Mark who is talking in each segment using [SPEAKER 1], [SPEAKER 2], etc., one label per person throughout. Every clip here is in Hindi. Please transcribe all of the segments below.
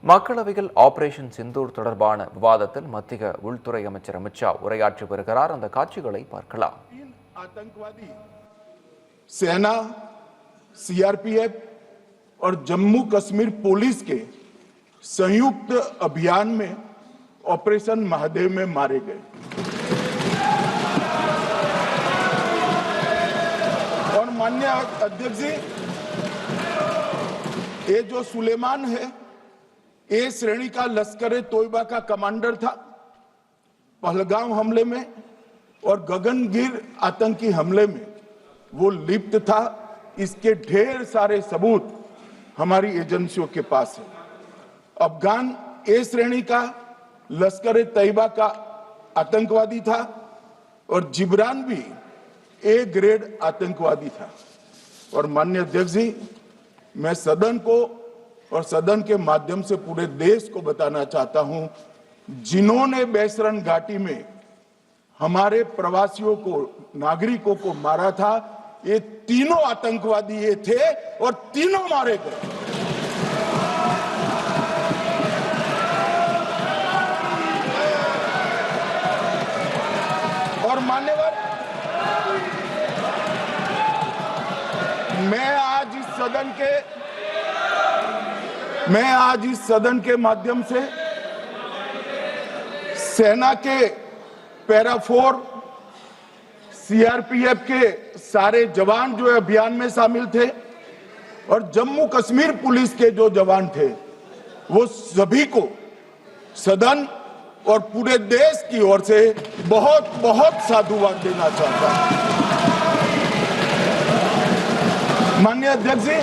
[SPEAKER 1] மக்களவையில் ஆபரேஷன் சிந்தூர் தொடர்பான விவாதத்தில் மத்திய உள்துறை அமைச்சர் அமித் ஷா உரையாற்றி வருகிறார். அந்த காட்சிகளை பார்க்கலாம்.
[SPEAKER 2] आतंकवादी सेना, सीआरपीएफ और जम्मू कश्मीर पुलिस के संयुक्त अभियान में ऑपरेशन महादेव में मारे गए और माननीय अध्यक्ष जी, ये जो सुलेमान है, ए श्रेणी का लश्कर तोयबा का कमांडर था। पहलगाम हमले में और गगनगिर आतंकी हमले में वो लिप्त था। इसके ढेर सारे सबूत हमारी एजेंसियों के पास है। अफगान ए श्रेणी का लश्कर तैयबा का आतंकवादी था और जिब्रान भी ए ग्रेड आतंकवादी था। और माननीय अध्यक्ष जी, मैं सदन को और सदन के माध्यम से पूरे देश को बताना चाहता हूं, जिन्होंने बैसरन घाटी में हमारे प्रवासियों को, नागरिकों को मारा था, ये तीनों आतंकवादी ये थे और तीनों मारे गए। और मान्यवर, मैं आज इस सदन के माध्यम से सेना के पैरा 4, सीआरपीएफ के सारे जवान जो अभियान में शामिल थे और जम्मू कश्मीर पुलिस के जो जवान थे, वो सभी को सदन और पूरे देश की ओर से बहुत बहुत साधुवाद देना चाहता हूं। माननीय अध्यक्ष जी,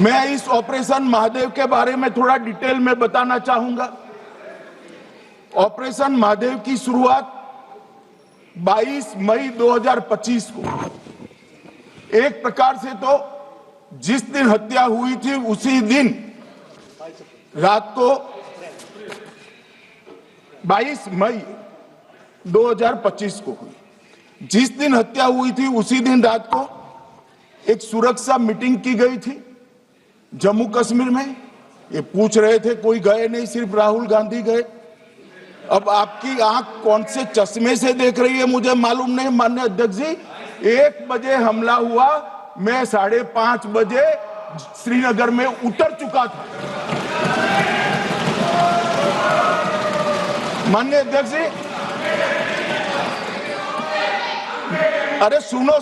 [SPEAKER 2] मैं इस ऑपरेशन महादेव के बारे में थोड़ा डिटेल में बताना चाहूंगा। ऑपरेशन महादेव की शुरुआत 22 मई 2025 को, एक प्रकार से तो जिस दिन हत्या हुई थी उसी दिन रात को 22 मई 2025 को हुई। जिस दिन हत्या हुई थी उसी दिन रात को एक सुरक्षा मीटिंग की गई थी जम्मू कश्मीर में। ये पूछ रहे थे, कोई गए नहीं, सिर्फ राहुल गांधी गए। अब आपकी आंख कौन से चश्मे से देख रही है मुझे मालूम नहीं। माननीय अध्यक्ष जी, 1 बजे हमला हुआ, मैं 5:30 बजे श्रीनगर में उतर चुका था। माननीय अध्यक्ष जी, अरे सुनो,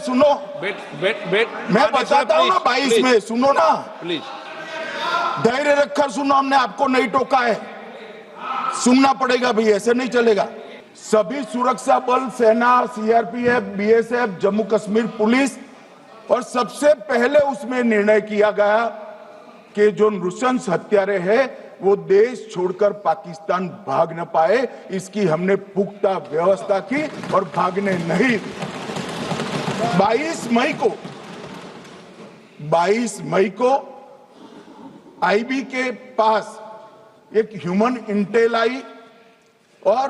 [SPEAKER 2] मैं बताता हूँ ना 22 में, सुनो ना प्लीज, धैर्य रखकर सुनो, हमने आपको नहीं टोका है, सुनना पड़ेगा भाई, ऐसे नहीं चलेगा। सभी सुरक्षा बल, सेना, CRPF, BSF, Jammu Kashmir police, और सबसे पहले उसमें निर्णय किया गया कि जो नृशंस हत्यारे हैं वो देश छोड़कर पाकिस्तान भाग न पाए, इसकी हमने पुख्ता व्यवस्था की और भागने नहीं। 22 मई को आईबी के पास एक ह्यूमन इंटेल आई और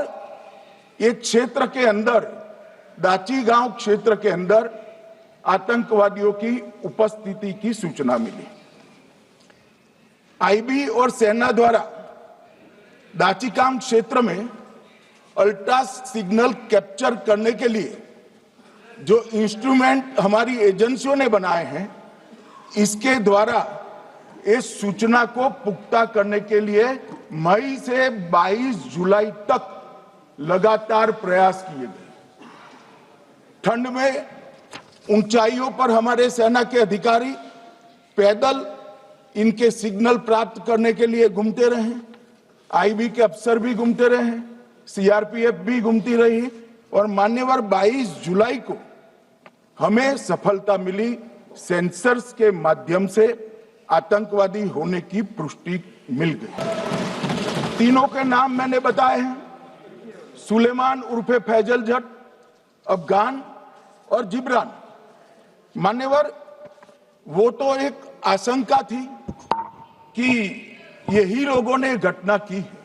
[SPEAKER 2] एक क्षेत्र के अंदर, दाची गांव क्षेत्र के अंदर आतंकवादियों की उपस्थिति की सूचना मिली। आईबी और सेना द्वारा दाचीकाम क्षेत्र में अल्ट्रा सिग्नल कैप्चर करने के लिए जो इंस्ट्रूमेंट हमारी एजेंसियों ने बनाए हैं, इसके द्वारा इस सूचना को पुख्ता करने के लिए मई से 22 जुलाई तक लगातार प्रयास किए गए। ठंड में ऊंचाइयों पर हमारे सेना के अधिकारी पैदल इनके सिग्नल प्राप्त करने के लिए घूमते रहे, आईबी के अफसर भी घूमते रहे, सीआरपीएफ भी घूमती रही, और मान्यवर 22 जुलाई को हमें सफलता मिली। सेंसर्स के माध्यम से आतंकवादी होने की पुष्टि मिल गई। तीनों के नाम मैंने बताए हैं, सुलेमान उर्फे फैजल जट, अफगान और जिब्रान। मान्यवर, वो तो एक आशंका थी कि यही लोगों ने घटना की है,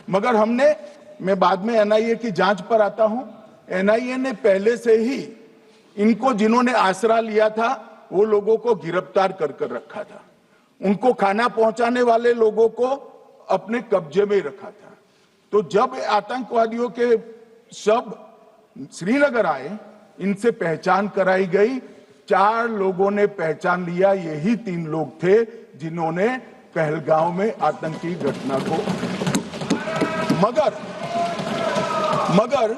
[SPEAKER 2] मगर मैं बाद में एनआईए की जांच पर आता हूं, एनआईए ने पहले से ही इनको, जिन्होंने आसरा लिया था, वो लोगों को गिरफ्तार कर रखा था। उनको खाना पहुंचाने वाले लोगों को अपने कब्जे में रखा था। तो जब आतंकवादियों के शव श्रीनगर आए, इनसे पहचान कराई गई। 4 लोगों ने पहचान लिया, यही 3 लोग थे जिन्होंने पहलगांव में आतंकी घटना को। मगर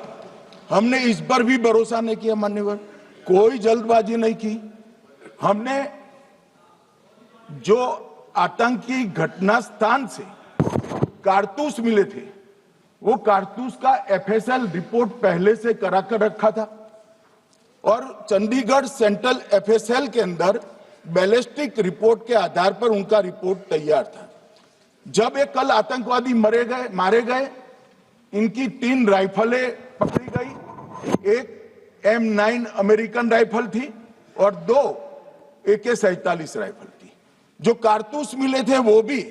[SPEAKER 2] हमने इस पर भी भरोसा नहीं किया मान्यवर, कोई जल्दबाजी नहीं की। हमने जो आतंकी घटना स्थान से कारतूस मिले थे, वो कारतूस का एफएसएल रिपोर्ट पहले से करा कर रखा था और चंडीगढ़ सेंट्रल एफएसएल के अंदर बैलिस्टिक रिपोर्ट के आधार पर उनका रिपोर्ट तैयार था। जब ये कल आतंकवादी मारे गए, इनकी 3 राइफलें पकड़ी गई। एक M9 अमेरिकन राइफल थी और 2 AK-47 राइफल थी। जो कारतूस मिले थे वो भी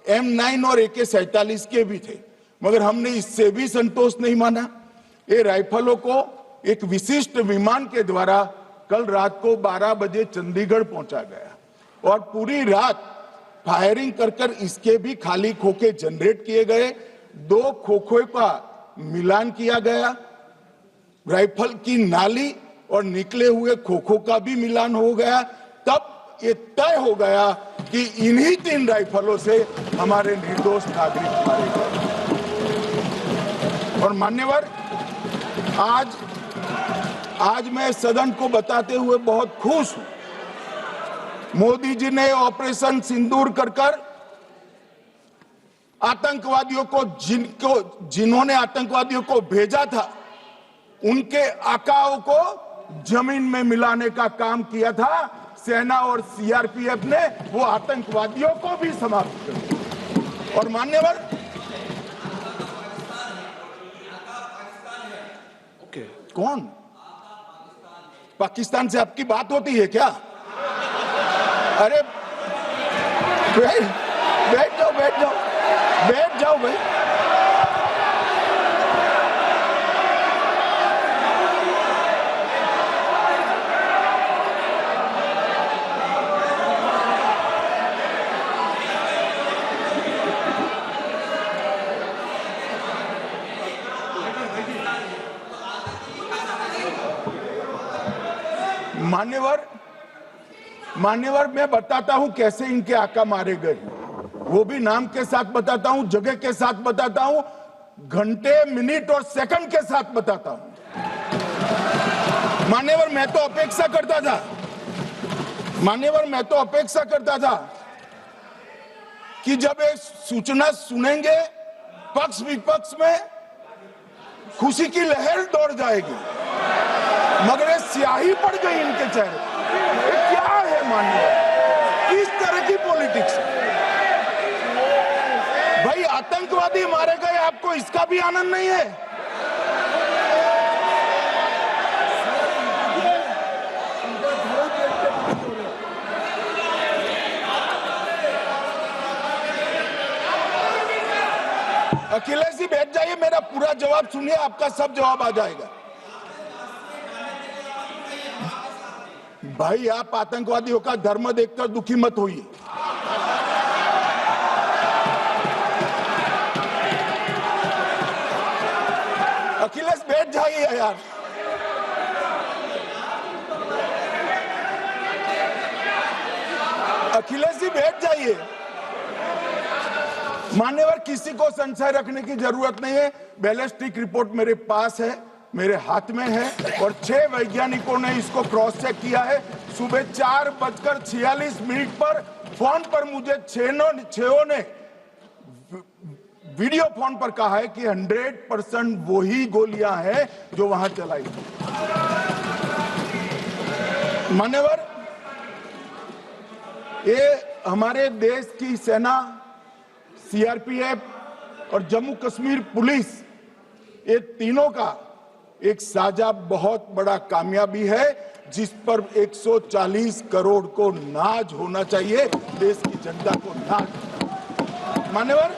[SPEAKER 2] M9 और AK-47 के भी थे, मगर हमने इससे भी संतोष नहीं माना। ये राइफलों को एक विशिष्ट विमान के द्वारा कल रात को 12 बजे चंडीगढ़ पहुंचा गया और पूरी रात फायरिंग कर इसके भी खाली खोखे जनरेट किए गए। 2 खोखों का मिलान किया गया, राइफल की नाली और निकले हुए खोखों का भी मिलान हो गया। तब ये तय हो गया कि इन्हीं 3 राइफलों से हमारे निर्दोष नागरिक मारे गए। और मान्यवर, आज मैं सदन को बताते हुए बहुत खुश हूं। मोदी जी ने ऑपरेशन सिंदूर कर आतंकवादियों को जिन्होंने आतंकवादियों को भेजा था, उनके आकाओं को जमीन में मिलाने का काम किया था। सेना और सीआरपीएफ ने वो आतंकवादियों को भी समाप्त कर दिया। और मान्यवर, कौन पाकिस्तान से आपकी बात होती है क्या? अरे बैठ जाओ भाई। मान्यवर, मैं बताता हूं कैसे इनके आका मारे गए, वो भी नाम के साथ बताता हूं, जगह के साथ बताता हूं, घंटे, मिनट और सेकंड के साथ बताता हूं। मान्यवर, मैं तो अपेक्षा करता था कि जब एक सूचना सुनेंगे, पक्ष विपक्ष में खुशी की लहर दौड़ जाएगी, मगर ये स्याही पड़ गई इनके चेहरे। क्या है मान्यवर, किस तरह की पॉलिटिक्स? भाई, आतंकवादी मारे गए, आपको इसका भी आनंद नहीं है? अखिलेश जी बैठ जाइए, मेरा पूरा जवाब सुनिए, आपका सब जवाब आ जाएगा। भाई, आप आतंकवादियों का धर्म देखकर दुखी मत होइए। अखिलेश बैठ जाइए यार। अखिलेश जी बैठ जाइए। मान्यवर, किसी को संशय रखने की जरूरत नहीं है। बैलिस्टिक रिपोर्ट मेरे पास है, मेरे हाथ में है और 6 वैज्ञानिकों ने इसको क्रॉस चेक किया है। सुबह 4:46 पर फोन पर मुझे 6 ने वीडियो फोन पर कहा है कि 100% वही गोलियां हैं जो वहां चलाई। मान्यवर, ये हमारे देश की सेना, सीआरपीएफ और जम्मू कश्मीर पुलिस, ये तीनों का एक साझा बहुत बड़ा कामयाबी है, जिस पर 140 करोड़ को नाज होना चाहिए, देश की जनता को नाज। मान्यवर,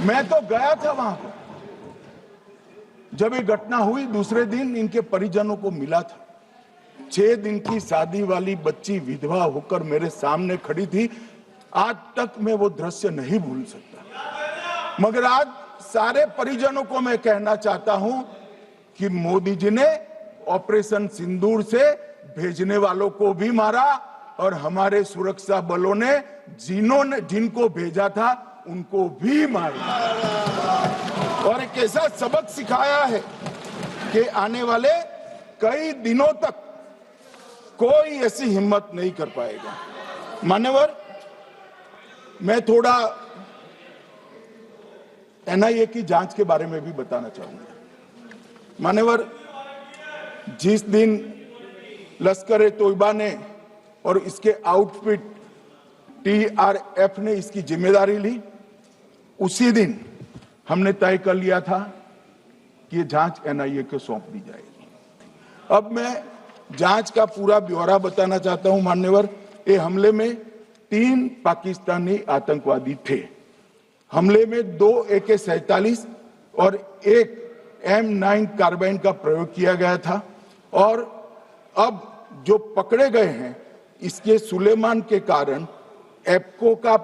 [SPEAKER 2] मैं तो गया था वहां पर, जब ये घटना हुई दूसरे दिन इनके परिजनों को मिला था। 6 दिन की शादी वाली बच्ची विधवा होकर मेरे सामने खड़ी थी। आज तक मैं वो दृश्य नहीं भूल सकता। मगर आज सारे परिजनों को मैं कहना चाहता हूं कि मोदी जी ने ऑपरेशन सिंदूर से भेजने वालों को भी मारा और हमारे सुरक्षा बलों ने जिनको भेजा था उनको भी मारा और एक ऐसा सबक सिखाया है कि आने वाले कई दिनों तक कोई ऐसी हिम्मत नहीं कर पाएगा। मान्यवर, मैं थोड़ा एनआईए की जांच के बारे में भी बताना चाहूंगा। मान्यवर, जिस दिन लश्कर-ए-तोयबा ने और इसके आउटफिट TRF ने इसकी जिम्मेदारी ली, उसी दिन हमने तय कर लिया था कि ये जांच एनआईए को सौंप दी जाएगी। अब मैं जांच का पूरा ब्यौरा बताना चाहता हूं। मान्यवर, ये हमले में 3 पाकिस्तानी आतंकवादी थे। हमले में 2 AK-47 और 1 M9 कार्बाइन का प्रयोग किया गया था और अब जो पकड़े गए हैं इसके सुलेमान के कारण एप्को का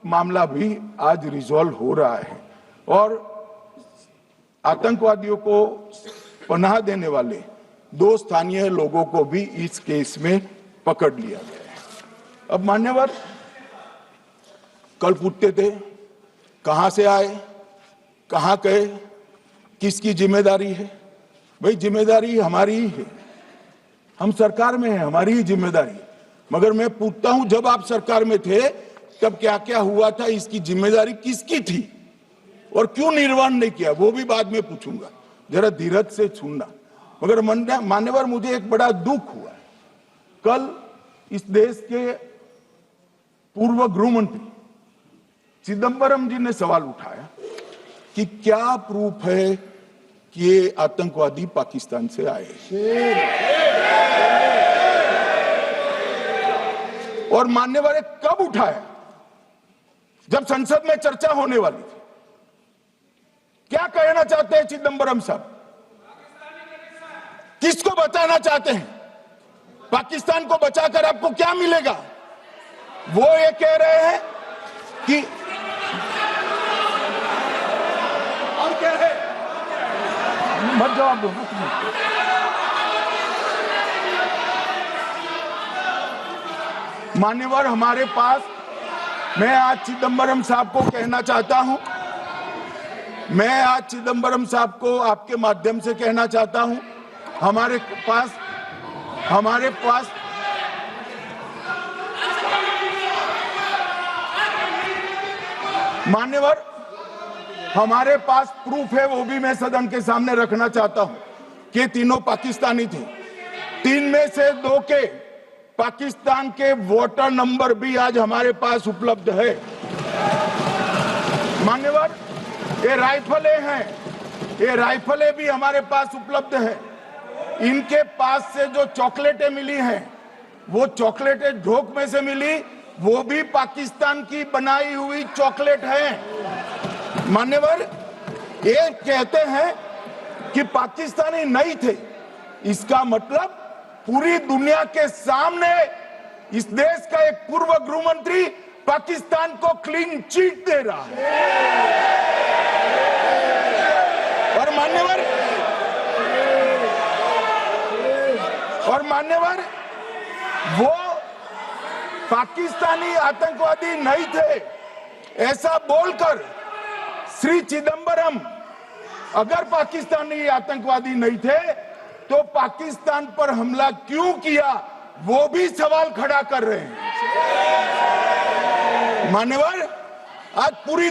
[SPEAKER 2] मामला भी आज रिजॉल्व हो रहा है और आतंकवादियों को पनाह देने वाले 2 स्थानीय लोगों को भी इस केस में पकड़ लिया गया है। अब मान्यवर, कल पूछते थे कहां से आए, कहां गए, किसकी जिम्मेदारी है। भाई, जिम्मेदारी हमारी ही है, हम सरकार में हैं, हमारी ही जिम्मेदारी। मगर मैं पूछता हूं, जब आप सरकार में थे तब क्या क्या हुआ था, इसकी जिम्मेदारी किसकी थी और क्यों निर्वहन नहीं किया, वो भी बाद में पूछूंगा। जरा धीरज से सुनना। मगर मान्यवर, मुझे एक बड़ा दुख हुआ। कल इस देश के पूर्व गृह मंत्री चिदंबरम जी ने सवाल उठाया कि क्या प्रूफ है कि ये आतंकवादी पाकिस्तान से आए, और मान्यवर कब उठाया, जब संसद में चर्चा होने वाली थी। क्या कहना चाहते हैं चिदंबरम साहब, किसको बचाना चाहते हैं? पाकिस्तान को बचाकर आपको क्या मिलेगा? वो ये कह रहे हैं कि और क्या है, मत जवाब दो। मान्यवर, हमारे पास, मैं आज चिदंबरम साहब को कहना चाहता हूं, मैं आज चिदंबरम साहब को आपके माध्यम से कहना चाहता हूं, हमारे मान्यवर, हमारे पास प्रूफ है, वो भी मैं सदन के सामने रखना चाहता हूं कि तीनों पाकिस्तानी थे। 3 में से 2 के पाकिस्तान के वोटर नंबर भी आज हमारे पास उपलब्ध है। मान्यवर, ये राइफलें हैं, ये राइफलें भी हमारे पास उपलब्ध है। इनके पास से जो चॉकलेटें मिली हैं, वो चॉकलेटें ढोक में से मिली, वो भी पाकिस्तान की बनाई हुई चॉकलेट है। मान्यवर, ये कहते हैं कि पाकिस्तानी नहीं थे, इसका मतलब पूरी दुनिया के सामने इस देश का एक पूर्व गृह मंत्री पाकिस्तान को क्लीन चिट दे रहा है। और मान्यवर, वो पाकिस्तानी आतंकवादी नहीं थे, ऐसा बोलकर श्री चिदंबरम अगर पाकिस्तानी आतंकवादी नहीं थे तो पाकिस्तान पर हमला क्यों किया, वो भी सवाल खड़ा कर रहे हैं। मान्यवर, आज पूरी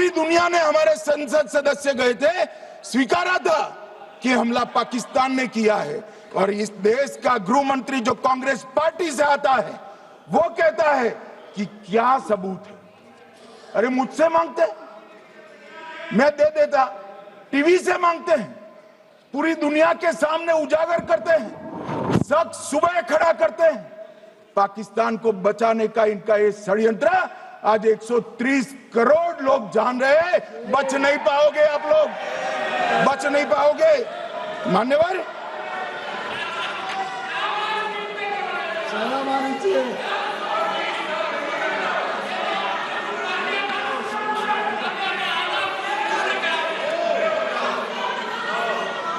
[SPEAKER 2] दुनिया ने हमारे संसद सदस्य गए थे, स्वीकारा था कि हमला पाकिस्तान ने किया है, और इस देश का गृह मंत्री जो कांग्रेस पार्टी से आता है वो कहता है कि क्या सबूत है। अरे, मुझसे मांगते, मैं दे देता, टीवी से मांगते हैं, पूरी दुनिया के सामने उजागर करते हैं, शख्स सुबह खड़ा करते हैं। पाकिस्तान को बचाने का इनका ये षड्यंत्र आज 130 करोड़ लोग जान रहे हैं। बच नहीं पाओगे आप लोग, बच नहीं पाओगे। मान्यवर,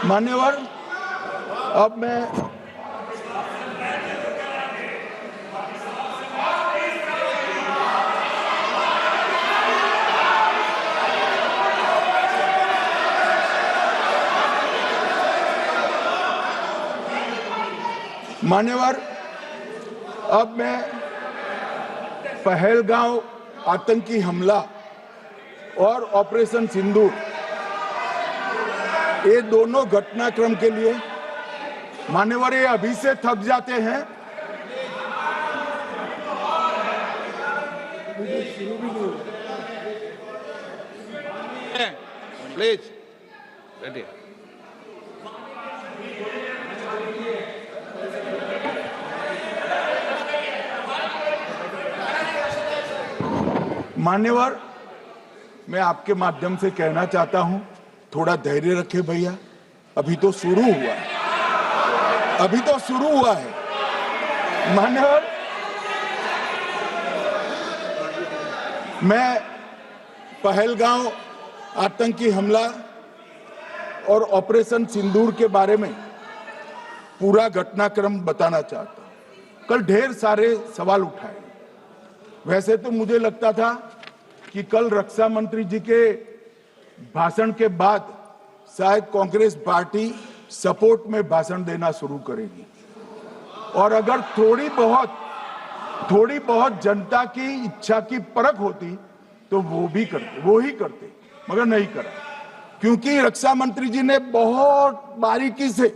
[SPEAKER 2] मान्यवर, अब मैं पहलगांव आतंकी हमला और ऑपरेशन सिंदूर, ये दोनों घटनाक्रम के लिए मान्यवर ये अभी से थक जाते हैं।
[SPEAKER 3] Please ready.
[SPEAKER 2] मान्यवर, मैं आपके माध्यम से कहना चाहता हूं, थोड़ा धैर्य रखे भैया, अभी तो शुरू हुआ है, अभी तो शुरू हुआ है। मान्यवर, मैं पहलगांव आतंकी हमला और ऑपरेशन सिंदूर के बारे में पूरा घटनाक्रम बताना चाहता हूं। कल ढेर सारे सवाल उठाए। वैसे तो मुझे लगता था कि कल रक्षा मंत्री जी के भाषण के बाद शायद कांग्रेस पार्टी सपोर्ट में भाषण देना शुरू करेगी और अगर थोड़ी बहुत जनता की इच्छा की परख होती तो वो ही करते, मगर नहीं करा, क्योंकि रक्षा मंत्री जी ने बहुत बारीकी से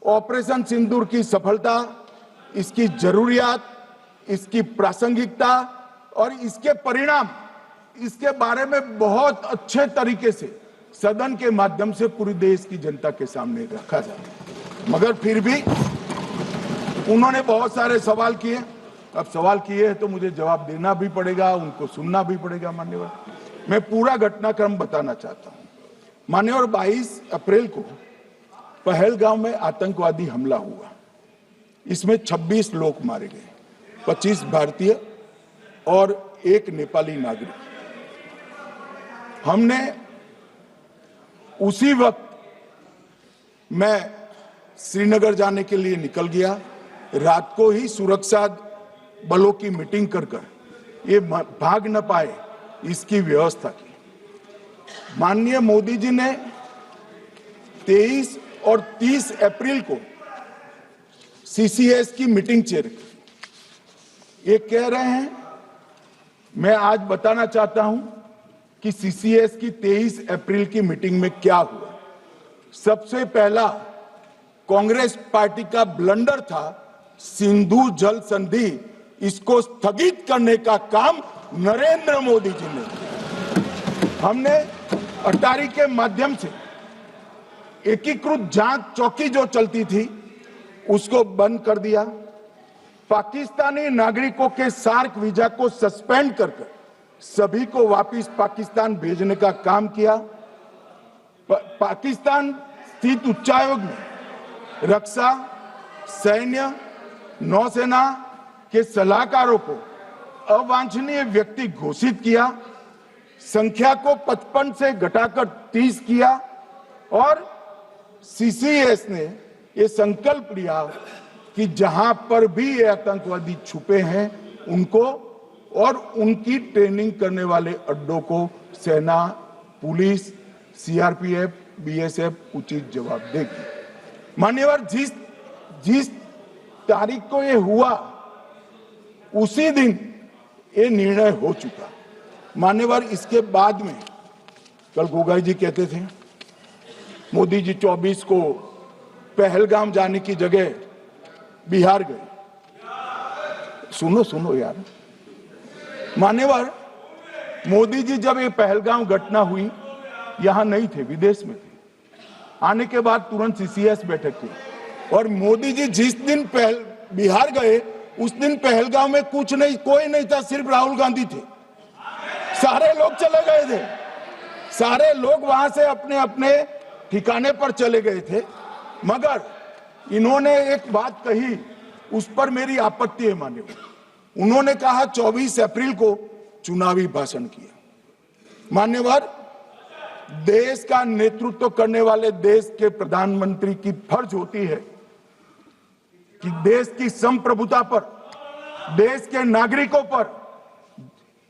[SPEAKER 2] ऑपरेशन सिंदूर की सफलता, इसकी जरूरियात, इसकी प्रासंगिकता और इसके परिणाम, इसके बारे में बहुत अच्छे तरीके से सदन के माध्यम से पूरी देश की जनता के सामने रखा जाए। मगर फिर भी उन्होंने बहुत सारे सवाल किए। अब सवाल किए हैं तो मुझे जवाब देना भी पड़ेगा, उनको सुनना भी पड़ेगा। मान्यवर, मैं पूरा घटनाक्रम बताना चाहता हूं। मान्यवर, 22 अप्रैल को पहलगांव में आतंकवादी हमला हुआ। इसमें 26 लोग मारे गए, 25 भारतीय और 1 नेपाली नागरिक। हमने उसी वक्त मैं श्रीनगर जाने के लिए निकल गया। रात को ही सुरक्षा बलों की मीटिंग कर ये भाग न पाए इसकी व्यवस्था की। माननीय मोदी जी ने 23 और 30 अप्रैल को सीसीएस की मीटिंग चेयर की। ये कह रहे हैं, मैं आज बताना चाहता हूं कि सीसीएस की 23 अप्रैल की मीटिंग में क्या हुआ। सबसे पहला कांग्रेस पार्टी का ब्लंडर था सिंधु जल संधि, इसको स्थगित करने का काम नरेंद्र मोदी जी ने किया। हमने अटारी के माध्यम से एकीकृत जांच चौकी जो चलती थी उसको बंद कर दिया। पाकिस्तानी नागरिकों के सार्क वीजा को सस्पेंड कर सभी को वापस पाकिस्तान भेजने का काम किया। पाकिस्तान स्थित उच्चायोग ने रक्षा, सैन्य, नौसेना के सलाहकारों को अवांछनीय व्यक्ति घोषित किया, संख्या को 55 से घटाकर 30 किया और सीसीएस ने ये संकल्प लिया कि जहां पर भी ये आतंकवादी छुपे हैं उनको और उनकी ट्रेनिंग करने वाले अड्डों को सेना, पुलिस, सीआरपीएफ, बीएसएफ उचित जवाब देगी। मान्यवर, जिस तारीख को ये हुआ उसी दिन ये निर्णय हो चुका। मान्यवर, इसके बाद में कल गोगाई जी कहते थे मोदी जी 24 को पहलगाम जाने की जगह बिहार गए। सुनो यार। मान्यवर, मोदी जी जब ये पहलगाम घटना हुई यहां नहीं थे, विदेश में थे। आने के बाद तुरंत सीसीएस बैठक की और मोदी जी जिस दिन बिहार गए उस दिन पहलगाम में कुछ नहीं, कोई नहीं था, सिर्फ राहुल गांधी थे। सारे लोग चले गए थे, सारे लोग वहां से अपने अपने ठिकाने पर चले गए थे। मगर इन्होंने एक बात कही, उस पर मेरी आपत्ति है मान्यवर। उन्होंने कहा 24 अप्रैल को चुनावी भाषण किया। मान्यवर, देश का नेतृत्व करने वाले देश के प्रधानमंत्री की फर्ज होती है कि देश की संप्रभुता पर, देश के नागरिकों पर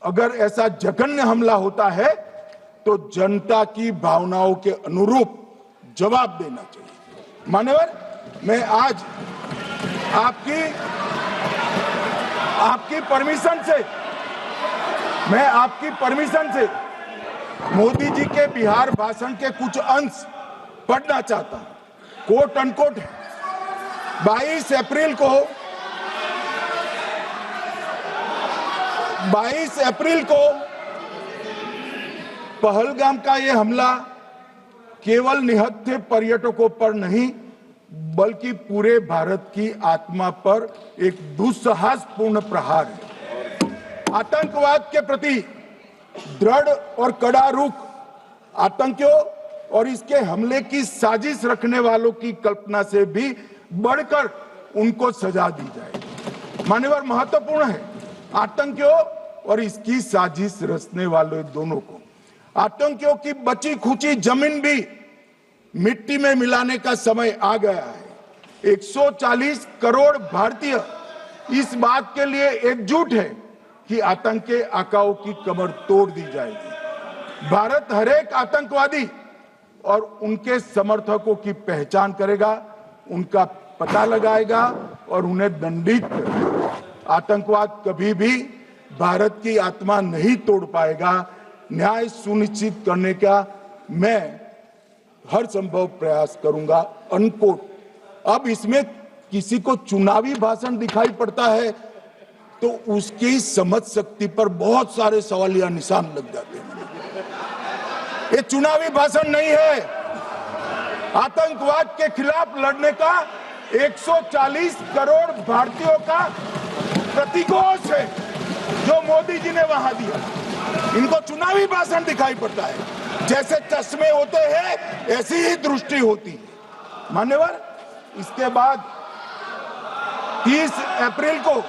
[SPEAKER 2] अगर ऐसा जघन्य हमला होता है तो जनता की भावनाओं के अनुरूप जवाब देना चाहिए। मान्यवर, मैं आज आपकी परमिशन से मोदी जी के बिहार भाषण के कुछ अंश पढ़ना चाहता हूं। कोट अनकोट है। 22 अप्रैल को पहलगाम का यह हमला केवल निहत्थे पर्यटकों पर नहीं बल्कि पूरे भारत की आत्मा पर एक दुस्साहसपूर्ण प्रहार है। आतंकवाद के प्रति दृढ़ और कड़ा रुख आतंकियों और इसके हमले की साजिश रखने वालों की कल्पना से भी बढ़कर उनको सजा दी जाए। मान्यवर, महत्वपूर्ण है आतंकियों और इसकी साजिश रचने वाले दोनों को। आतंकियों की बची खुची जमीन भी मिट्टी में मिलाने का समय आ गया है। 140 करोड़ भारतीय इस बात के लिए एकजुट है कि आतंक के आकाओं की कमर तोड़ दी जाएगी। भारत हर एक आतंकवादी और उनके समर्थकों की पहचान करेगा, उनका पता लगाएगा और उन्हें दंडित करेगा। आतंकवाद कभी भी भारत की आत्मा नहीं तोड़ पाएगा। न्याय सुनिश्चित करने का मैं हर संभव प्रयास करूंगा। अनकोट। अब इसमें किसी को चुनावी भाषण दिखाई पड़ता है तो उसकी समझ शक्ति पर बहुत सारे सवालिया निशान लग जाते हैं। ये चुनावी भाषण नहीं है। आतंकवाद के खिलाफ लड़ने का 140 करोड़ भारतीयों का प्रतिघोष है जो मोदी जी ने वहां दिया। इनको चुनावी भाषण दिखाई पड़ता है। जैसे चश्मे होते हैं ऐसी ही दृष्टि होती है। मान्यवर, इसके बाद 30 अप्रैल को,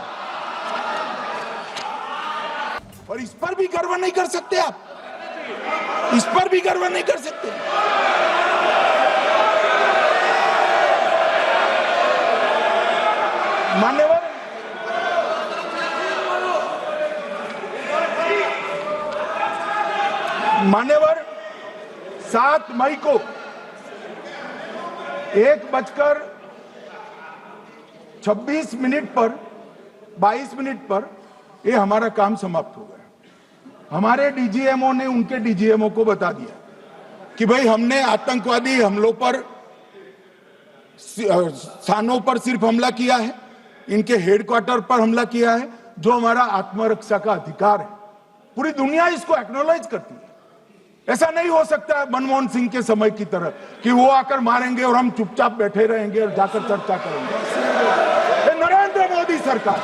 [SPEAKER 2] और इस पर भी गर्व नहीं कर सकते आप, इस पर भी गर्व नहीं कर सकते। मान्यवर 7 मई को 1:26 पर 22 मिनट पर ये हमारा काम समाप्त हो गया। हमारे डीजीएमओ ने उनके डीजीएमओ को बता दिया कि भाई हमने आतंकवादी हमलों पर स्थानों पर सिर्फ हमला किया है, इनके हेडक्वार्टर पर हमला किया है, जो हमारा आत्मरक्षा का अधिकार है। पूरी दुनिया इसको एक्नॉलेज करती है। ऐसा नहीं हो सकता है मनमोहन सिंह के समय की तरह कि वो आकर मारेंगे और हम चुपचाप बैठे रहेंगे और जाकर चर्चा करेंगे। नरेंद्र मोदी सरकार,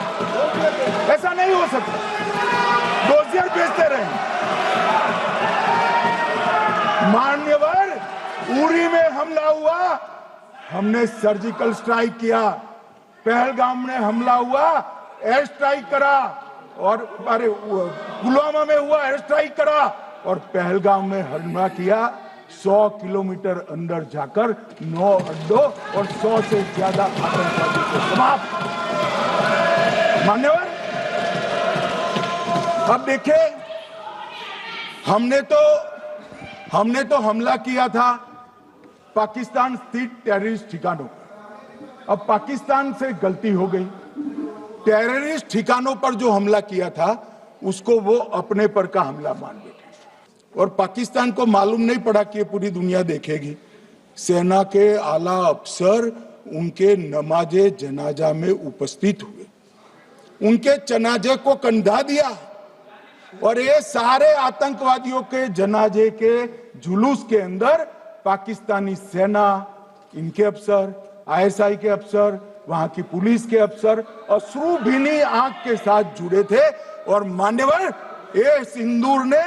[SPEAKER 2] ऐसा नहीं हो सकता। डोजियर भेजते रहेंगे। मान्यवर, उरी में हमला हुआ, हमने सर्जिकल स्ट्राइक किया। पहलगाम में हमला हुआ, एयर स्ट्राइक करा, और अरे पुलवामा में हुआ, एयर स्ट्राइक करा, और पहलगाम में हमला किया। 100 किलोमीटर अंदर जाकर 9 अड्डों और 100 से ज्यादा आतंकवादी को समाप्त। मान्यवर, अब देखिए, हमने तो हमला किया था पाकिस्तान स्थित टेररिस्ट ठिकानों पर। अब पाकिस्तान से गलती हो गई। टेररिस्ट ठिकानों पर जो हमला किया था उसको वो अपने पर का हमला मान बैठे, और पाकिस्तान को मालूम नहीं पड़ा कि ये पूरी दुनिया देखेगी। सेना के आला अफसर उनके नमाजे जनाजा में उपस्थित हुए, उनके जनाजे को कंधा दिया, और ये सारे आतंकवादियों के जनाजे के जुलूस के अंदर पाकिस्तानी सेना, इनके अफसर, आईएसआई के अफसर, वहां की पुलिस के अफसर अश्रुभीनी आंख के साथ जुड़े थे। और मान्यवर, ये सिंदूर ने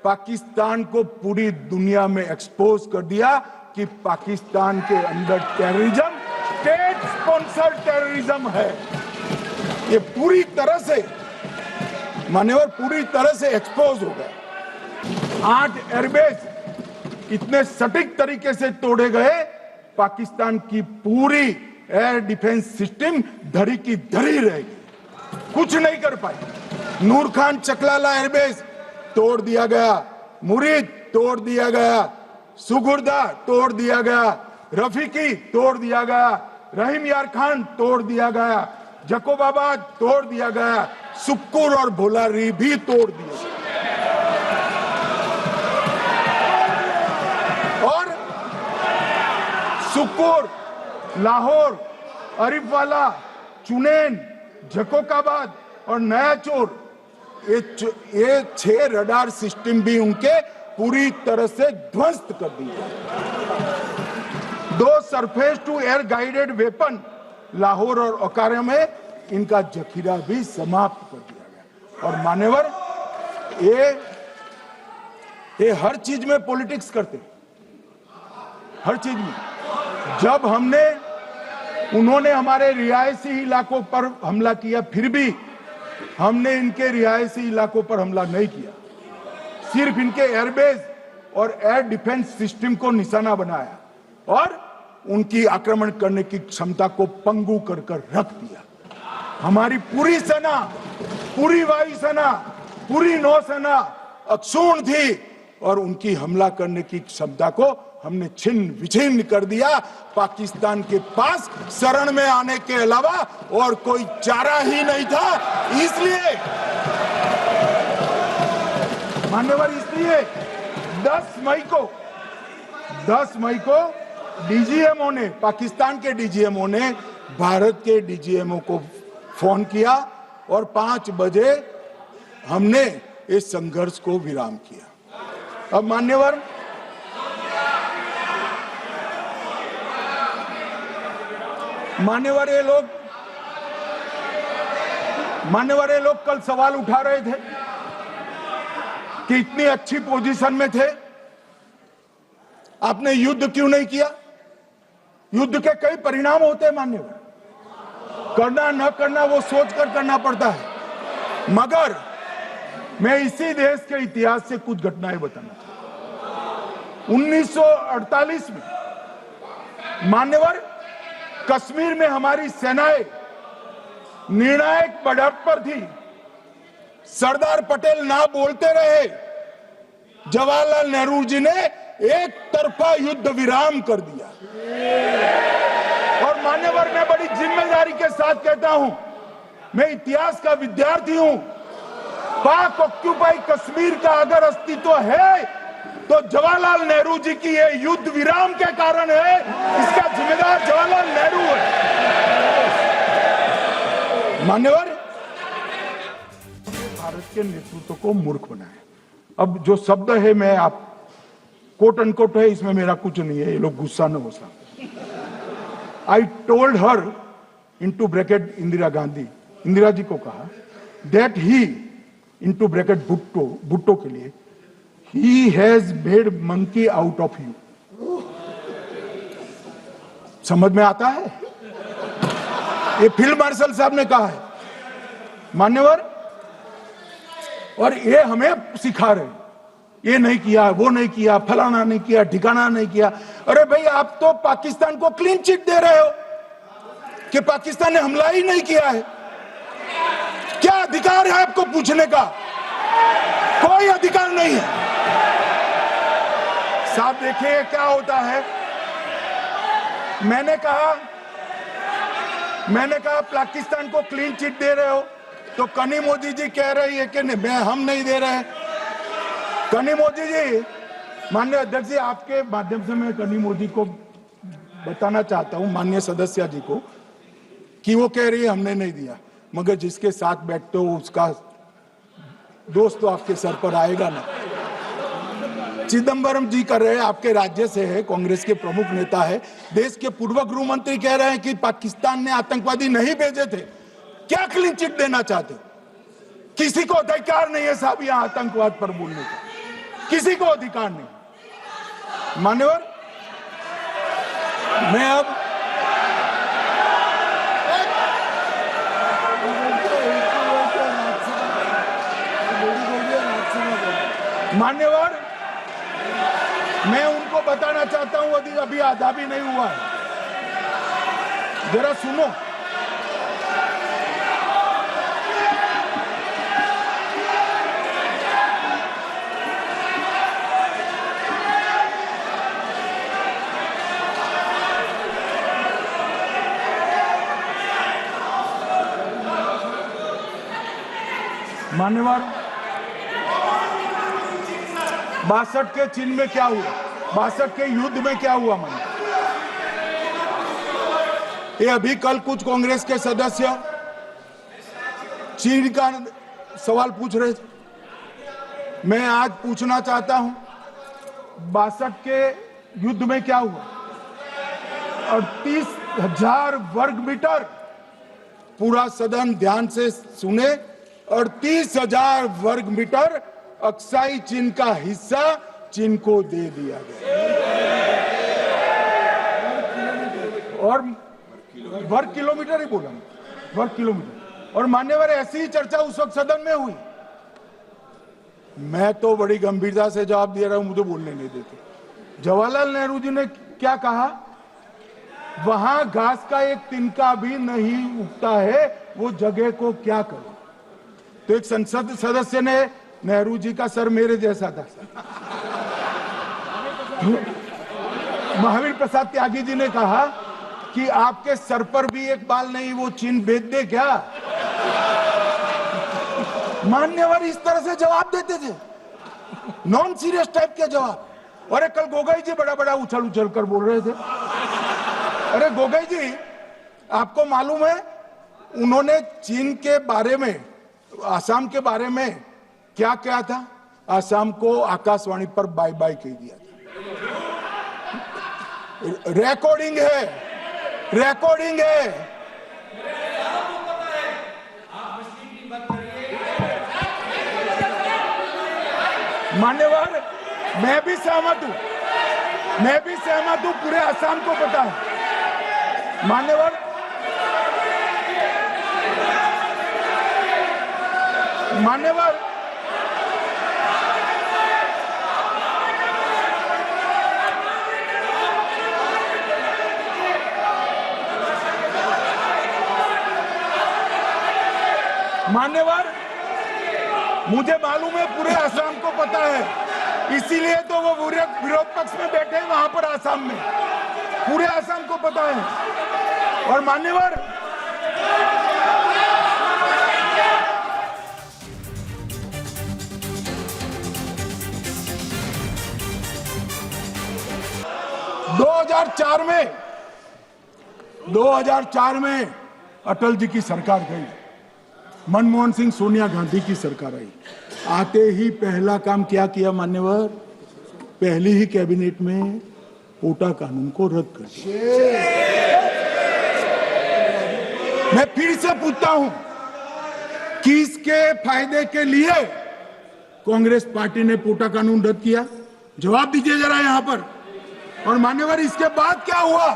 [SPEAKER 2] पाकिस्तान को पूरी दुनिया में एक्सपोज कर दिया कि पाकिस्तान के अंदर टेररिज्म स्टेट स्पॉन्सर टेररिज्म है। ये पूरी तरह से मान्यवर पूरी तरह से एक्सपोज हो गया। 8 एयरबेस इतने सटीक तरीके से तोड़े गए, पाकिस्तान की पूरी एयर डिफेंस सिस्टम धरी की धरी रहेगी, कुछ नहीं कर पाई। नूर खान चकलाला एयरबेस तोड़ दिया गया, मुरीद तोड़ दिया गया, सुगुर्दा तोड़ दिया गया, रफीकी तोड़ दिया गया, रहीम यार खान तोड़ दिया गया, जकोबाबाद तोड़ दिया गया, सुक्कुर और भोलारी भी तोड़ दिया। और सुक्कुर, लाहौर, अरिफवाला, चुनेन, जकोकाबाद और नया चोर, ये 6 रडार सिस्टम भी उनके पूरी तरह से ध्वस्त कर दिए। 2 surface to air guided weapon Lahore और ओकारा में इनका जखीरा भी समाप्त कर दिया गया। और मान्यवर ये हर चीज में पॉलिटिक्स करते, हर चीज में। जब उन्होंने हमारे रिहायशी इलाकों पर हमला किया, फिर भी हमने इनके रिहायशी इलाकों पर हमला नहीं किया, सिर्फ इनके एयरबेस और एयर डिफेंस सिस्टम को निशाना बनाया और उनकी आक्रमण करने की क्षमता को पंगु कर रख दिया। हमारी पूरी सेना, पूरी वायुसेना, पूरी नौसेना अक्षुण्ण थी और उनकी हमला करने की क्षमता को हमने छिन्न विछिन्न कर दिया। पाकिस्तान के पास शरण में आने के अलावा और कोई चारा ही नहीं था। इसलिए मान्यवर, इसलिए 10 मई को डीजीएमओ ने, पाकिस्तान के डीजीएमओ ने भारत के डीजीएमओ को फोन किया और 5 बजे हमने इस संघर्ष को विराम किया। अब मान्यवर, ये लोग कल सवाल उठा रहे थे कि इतनी अच्छी पोजीशन में थे, आपने युद्ध क्यों नहीं किया? युद्ध के कई परिणाम होते हैं मान्यवर, करना न करना वो सोचकर करना पड़ता है। मगर मैं इसी देश के इतिहास से कुछ घटनाएं बताना चाहता हूं। 1948 में मान्यवर, कश्मीर में हमारी सेनाएं निर्णायक बढ़त पर थी। सरदार पटेल ना बोलते रहे, जवाहरलाल नेहरू जी ने एक तरफा युद्ध विराम कर दिया। और मान्यवर, मैं बड़ी जिम्मेदारी के साथ कहता हूं, मैं इतिहास का विद्यार्थी हूं। पाक ऑक्यूपाई कश्मीर का अगर अस्तित्व है तो जवाहरलाल नेहरू जी की ये युद्ध विराम के कारण है। इसका जिम्मेदार जवाहरलाल नेहरू है। मान्यवर, भारत के नेतृत्व को मूर्ख बनाए। अब जो शब्द है, मैं आप कोट अनकोट है, इसमें मेरा कुछ नहीं है, ये लोग गुस्सा न हो सकते। I told her into bracket Indira Gandhi, Indira ji को कहा that he into bracket Bhutto के लिए, he has made monkey out of you. समझ में आता है? ये फील्ड मार्शल साहब ने कहा है मान्यवर, और ये हमें सिखा रहे, ये नहीं किया, वो नहीं किया, फलाना नहीं किया, ठिकाना नहीं किया। अरे भाई, आप तो पाकिस्तान को क्लीन चिट दे रहे हो कि पाकिस्तान ने हमला ही नहीं किया है। क्या अधिकार है आपको पूछने का? कोई अधिकार नहीं है। साहब देखिए क्या होता है। मैंने कहा पाकिस्तान को क्लीन चिट दे रहे हो, तो कनी मोदी जी कह रही है कि नहीं, हम नहीं दे रहे हैं। कनी मोदी जी, माननीय अध्यक्ष जी, आपके माध्यम से मैं कनी मोदी को बताना चाहता हूं, माननीय सदस्य जी को, कि वो कह रही है हमने नहीं दिया, मगर जिसके साथ बैठते हो उसका दोस्त तो आपके सर पर आएगा ना। चिदंबरम जी कर रहे हैं, आपके राज्य से है, कांग्रेस के प्रमुख नेता है। देश के पूर्व गृह मंत्री कह रहे हैं कि पाकिस्तान ने आतंकवादी नहीं भेजे थे। क्या क्लीन चिट देना चाहते? किसी को अधिकार नहीं है साहब यहां आतंकवाद पर बोलने का, किसी को अधिकार नहीं। मान्यवर, मैं अब मान्यवर, मैं उनको बताना चाहता हूं अभी आधा भी नहीं हुआ है, जरा सुनो। मान्यवर, 62 के चिन्ह में क्या हुआ, 62 के युद्ध में क्या हुआ? मान्य, ये अभी कल कुछ कांग्रेस के सदस्य चीन का सवाल पूछ रहे थे, मैं आज पूछना चाहता हूं 62 के युद्ध में क्या हुआ? 38,000 वर्ग मीटर, पूरा सदन ध्यान से सुने, 38,000 वर्ग मीटर अक्साई चीन का हिस्सा चीन को दे दिया गया, और वर्ग किलोमीटर ही बोला, वर्ग किलोमीटर। और मान्यवर, ऐसी ही चर्चा उस वक्त सदन में हुई, मैं तो बड़ी गंभीरता से जवाब दे रहा हूं, मुझे बोलने नहीं देते। जवाहरलाल नेहरू जी ने क्या कहा? वहां घास का एक तिनका भी नहीं उगता है, वो जगह को क्या करे? तो एक संसद सदस्य ने, नेहरू जी का सर मेरे जैसा था, महावीर प्रसाद त्यागी जी ने कहा कि आपके सर पर भी एक बाल नहीं, वो चीन बेच दे क्या? मान्यवर इस तरह से जवाब देते थे, नॉन सीरियस टाइप के जवाब। और कल गोगोई जी बड़ा बड़ा उछल उछल कर बोल रहे थे। अरे गोगोई जी, आपको मालूम है उन्होंने चीन के बारे में, आसाम के बारे में क्या क्या था? आसाम को आकाशवाणी पर बाय बाय कह दिया था। रिकॉर्डिंग है, रिकॉर्डिंग है। मान्यवर, मैं भी सहमत हूं, मैं भी सहमत हूं, पूरे आसाम को पता है। मान्यवर, मान्यवर, मान्यवर, मुझे मालूम है पूरे आसाम को पता है, इसीलिए तो वो विरोध पक्ष में बैठे हैं वहां पर आसाम में, पूरे आसाम को पता है। और मान्यवर, में 2004 में अटल जी की सरकार गई, मनमोहन सिंह सोनिया गांधी की सरकार आई। आते ही पहला काम क्या किया मान्यवर? पहली ही कैबिनेट में कोटा कानून को रद्द कर दिया। मैं फिर से पूछता हूं, किसके फायदे के लिए कांग्रेस पार्टी ने कोटा कानून रद्द किया? जवाब दीजिए जरा यहां पर। और मान्यवर, इसके बाद क्या हुआ?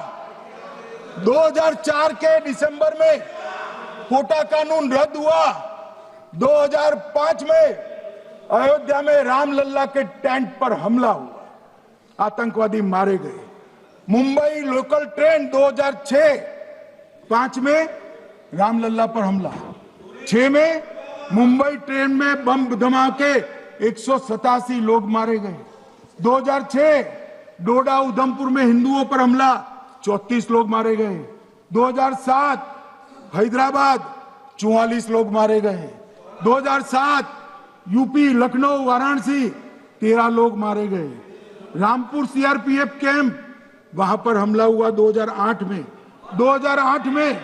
[SPEAKER 2] 2004 के दिसंबर में कोटा कानून रद्द हुआ। 2005 में अयोध्या में रामलल्ला के टेंट पर हमला हुआ, आतंकवादी मारे गए। मुंबई लोकल ट्रेन 2006-5 में रामलल्ला पर हमला, 6 में मुंबई ट्रेन में बम धमाके 187 लोग मारे गए। 2006 डोडा उधमपुर में हिंदुओं पर हमला, 34 लोग मारे गए। 2007 हैदराबाद 44 लोग मारे गए। 2007 यूपी लखनऊ वाराणसी 13 लोग मारे गए। रामपुर सीआरपीएफ कैंप, वहां पर हमला हुआ 2008 में। 2008 में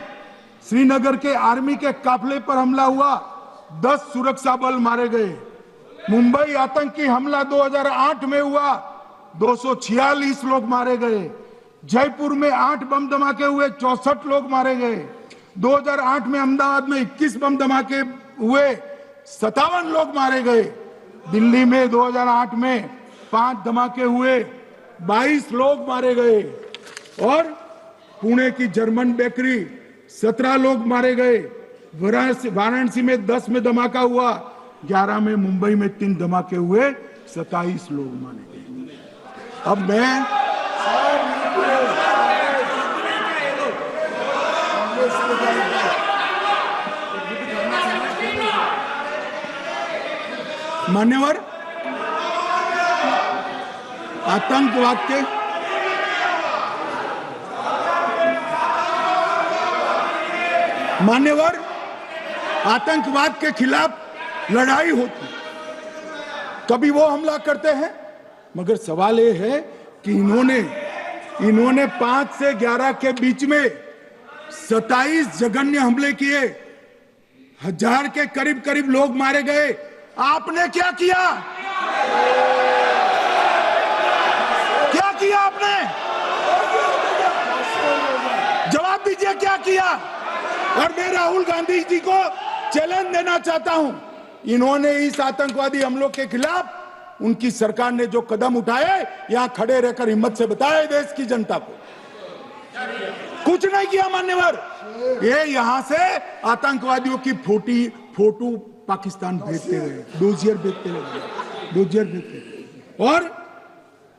[SPEAKER 2] श्रीनगर के आर्मी के काफिले पर हमला हुआ, 10 सुरक्षा बल मारे गए। मुंबई आतंकी हमला 2008 में हुआ, 246 लोग मारे गए। जयपुर में 8 बम धमाके हुए, 64 लोग मारे गए। 2008 में अहमदाबाद में 21 बम धमाके हुए, 57 लोग मारे गए। दिल्ली में 2008 में 5 धमाके हुए, 22 लोग मारे गए। और पुणे की जर्मन बेकरी 17 लोग मारे गए। वाराणसी में 10 में धमाका हुआ, 11 में मुंबई में 3 धमाके हुए, 27 लोग मारे गए। अब मैं मान्यवर आतंकवाद के मान्यवर आतंकवाद के खिलाफ लड़ाई होती, कभी वो हमला करते हैं, मगर सवाल ये है कि इन्होंने 5 से 11 के बीच में 27 जघन्य हमले किए, 1000 के करीब करीब लोग मारे गए। आपने क्या किया? क्या किया आपने? जवाब दीजिए, क्या किया? और मैं राहुल गांधी जी को चैलेंज देना चाहता हूं, इन्होंने इस आतंकवादी हमलों के खिलाफ उनकी सरकार ने जो कदम उठाए, यहां खड़े रहकर हिम्मत से बताए देश की जनता को। कुछ नहीं किया मान्यवर। ये यहां से आतंकवादियों की फोटो पाकिस्तान भेजते रहे, डोजियर भेजते रहे। और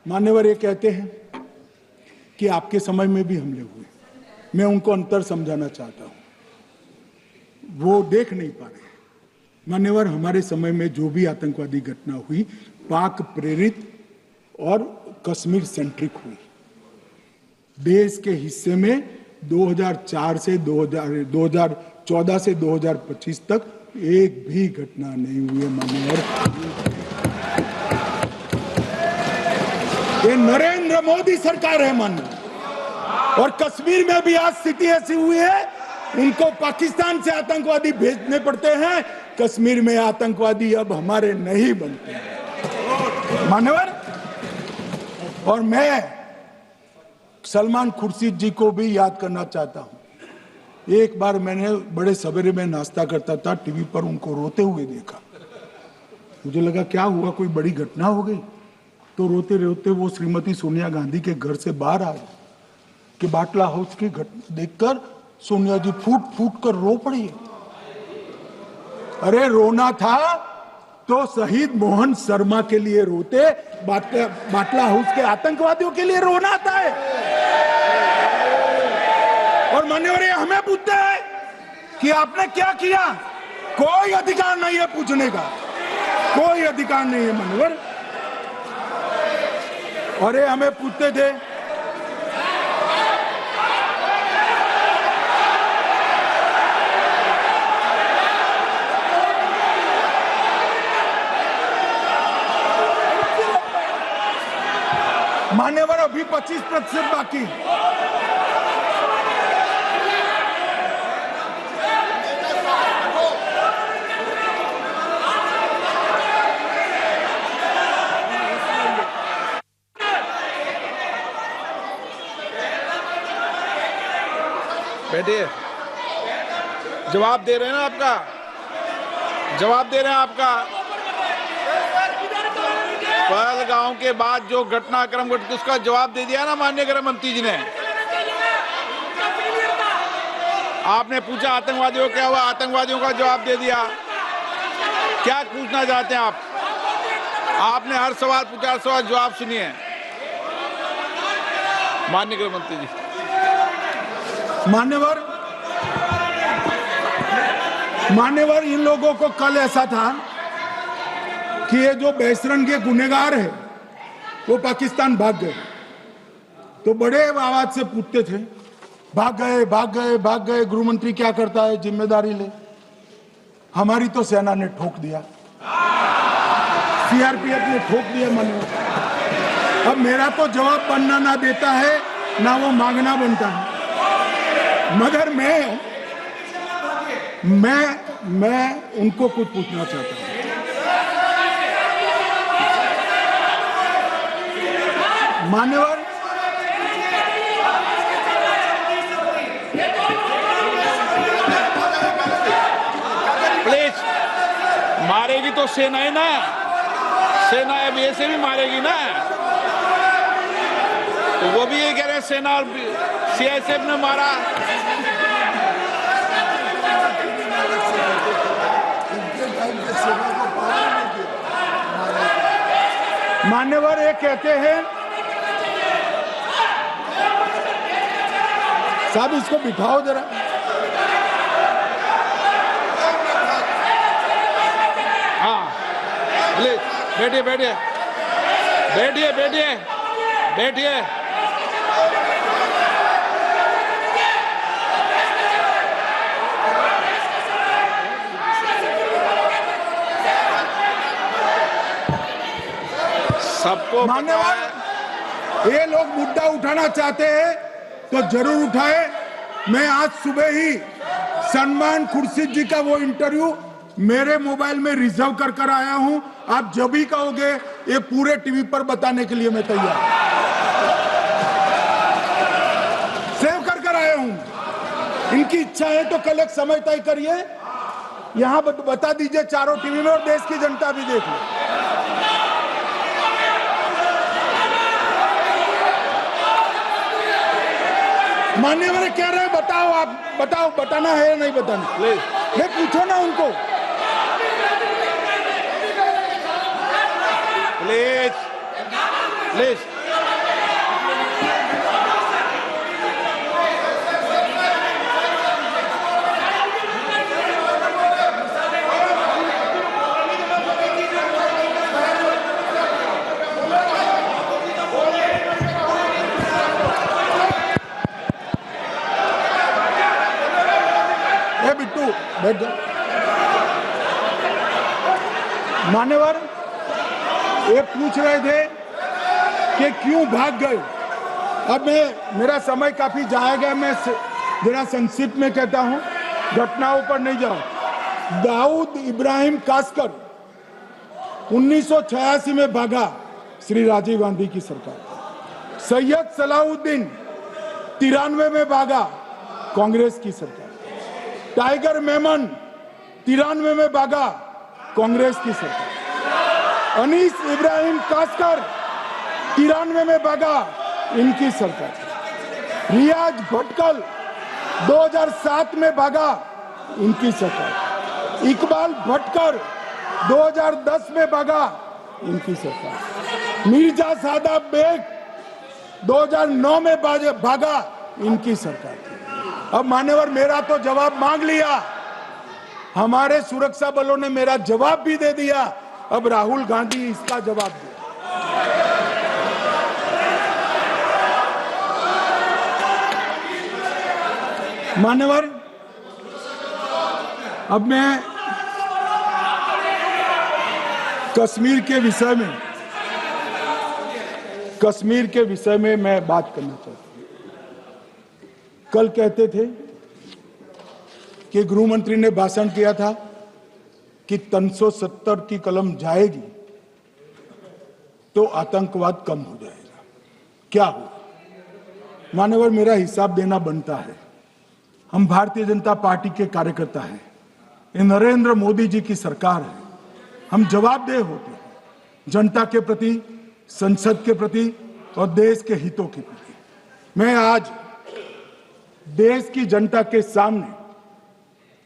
[SPEAKER 2] मान्यवर ये कहते हैं कि आपके समय में भी हमले हुए। मैं उनको अंतर समझाना चाहता हूं, वो देख नहीं पा रहे। मान्यवर, हमारे समय में जो भी आतंकवादी घटना हुई, पाक प्रेरित और कश्मीर सेंट्रिक हुई। देश के हिस्से में 2014 से 2025 तक एक भी घटना नहीं हुई है मान्यवर। ये नरेंद्र मोदी सरकार है मान्यवर। और कश्मीर में भी आज स्थिति ऐसी हुई है, उनको पाकिस्तान से आतंकवादी भेजने पड़ते हैं। कश्मीर में आतंकवादी अब हमारे नहीं बनते हैं मान्यवर। और मैं सलमान खुर्शीद जी को भी याद करना चाहता हूं। एक बार मैंने बड़े सवेरे में नाश्ता करता था, टीवी पर उनको रोते हुए देखा। मुझे लगा क्या हुआ, कोई बड़ी घटना हो गई। तो रोते रोते वो श्रीमती सोनिया गांधी के घर से बाहर आए कि बाटला हाउस की घटना देखकर सोनिया जी फूट फूट कर रो पड़ी। अरे रोना था तो शहीद मोहन शर्मा के लिए रोते, बाटला हाउस के आतंकवादियों के लिए रोना आता है। और मान्यवर ये हमें पूछते हैं कि आपने क्या किया। कोई अधिकार नहीं है पूछने का, कोई अधिकार नहीं है मान्यवर। और ये हमें पूछते थे मान्यवर, अभी 25% बाकी।
[SPEAKER 3] बैठिए, जवाब दे रहे हैं ना आपका, जवाब दे रहे हैं आपका। पहलगांव के बाद जो घटनाक्रम घटित, उसका जवाब दे दिया ना माननीय गृह मंत्री जी ने। आपने पूछा आतंकवादियों क्या हुआ, आतंकवादियों का जवाब दे दिया। क्या पूछना चाहते हैं आप? आपने हर सवाल पूछा, हर सवाल जवाब सुनिए माननीय गृह मंत्री जी।
[SPEAKER 2] मान्यवर, इन लोगों को कल ऐसा था कि ये जो बेसरन के गुनहगार है वो पाकिस्तान भाग गए। तो बड़े आवाज से पूछते थे, भाग गए भाग गए भाग गए, गृह मंत्री क्या करता है, जिम्मेदारी ले। हमारी तो सेना ने ठोक दिया, सीआरपीएफ ने ठोक दिया मान्यवर। अब मेरा तो जवाब बनना ना देता है ना वो मांगना बनता है, मगर मैं उनको कुछ पूछना चाहता हूं। मान्यवर,
[SPEAKER 3] प्लीज, मारेगी तो सेना है ना, सेना अब ऐसे भी मारेगी ना। तो वो भी ये कह रहे हैं सेना और सीआईएसएफ ने मारा।
[SPEAKER 2] मान्यवर ये कहते हैं, साहब इसको बिठाओ जरा।
[SPEAKER 3] हाँ प्लीज बैठिए बैठिए बैठिए बैठिए बैठिए। सबको
[SPEAKER 2] मान्यवर ये लोग मुद्दा उठाना चाहते हैं तो जरूर उठाए। मैं आज सुबह ही सलमान खुर्शीद जी का वो इंटरव्यू मेरे मोबाइल में रिजर्व कर आया हूं। आप जब भी कहोगे ये पूरे टीवी पर बताने के लिए मैं तैयार सेव कर आया हूं। इनकी इच्छा है तो कल एक समय तय करिए, यहां बता दीजिए चारों टीवी में, और देश की जनता भी देख ले। मान्यवर कह रहे हैं बताओ, आप बताओ, बताना है या नहीं बताना? नहीं पूछो ना उनको।
[SPEAKER 3] प्लीज प्लीज
[SPEAKER 2] बिट्टू बैठ जाओ। मान्यवर ये पूछ रहे थे कि क्यों भाग गए। अब मेरा समय काफी जाएगा, मैं जरा संक्षिप्त में कहता हूं, घटनाओं पर नहीं जाऊं। दाऊद इब्राहिम कास्कर 1986 में भागा, श्री राजीव गांधी की सरकार। सैयद सलाउद्दीन 93 में भागा, कांग्रेस की सरकार। टाइगर मेमन 93 में भागा, कांग्रेस की सरकार। अनीस इब्राहिम कास्कर 93 में भागा, इनकी सरकार। रियाज भटकल 2007 में भागा, इनकी सरकार। इकबाल भटकर 2010 में भागा, इनकी सरकार। मिर्जा सादाब बेग 2009 में भागा, इनकी सरकार। अब मान्यवर मेरा तो जवाब मांग लिया, हमारे सुरक्षा बलों ने मेरा जवाब भी दे दिया, अब राहुल गांधी इसका जवाब दे। मान्यवर अब मैं कश्मीर के विषय में मैं बात करना चाहता हूं। कल कहते थे कि गृह मंत्री ने भाषण किया था कि 370 की कलम जाएगी तो आतंकवाद कम हो जाएगा। क्या हुआ? मान्यवर मेरा हिसाब देना बनता है। हम भारतीय जनता पार्टी के कार्यकर्ता हैं, ये नरेंद्र मोदी जी की सरकार है, हम जवाबदेह होते हैं जनता के प्रति, संसद के प्रति और देश के हितों के प्रति। मैं आज देश की जनता के सामने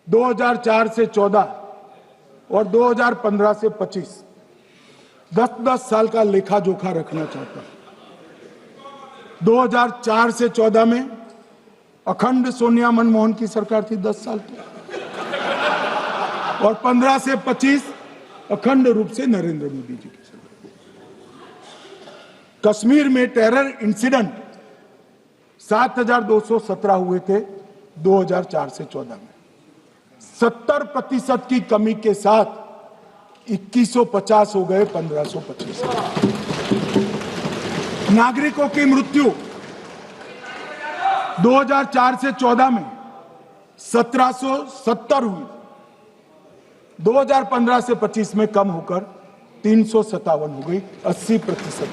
[SPEAKER 2] 2004 से 14 और 2015 से 25 10-10 साल का लेखा जोखा रखना चाहता हूं। 2004 से 14 में अखंड सोनिया मनमोहन की सरकार थी 10 साल की, और 15 से 25 अखंड रूप से नरेंद्र मोदी जी की सरकार। कश्मीर में टेरर इंसिडेंट 7,217 हुए थे 2004 से 14 में। 70% की कमी के साथ 2150 हो गए 1525। नागरिकों की मृत्यु 2004 से 14 में 1770 हुई, 2015 से 25 में कम होकर 357 हो गई, 80%।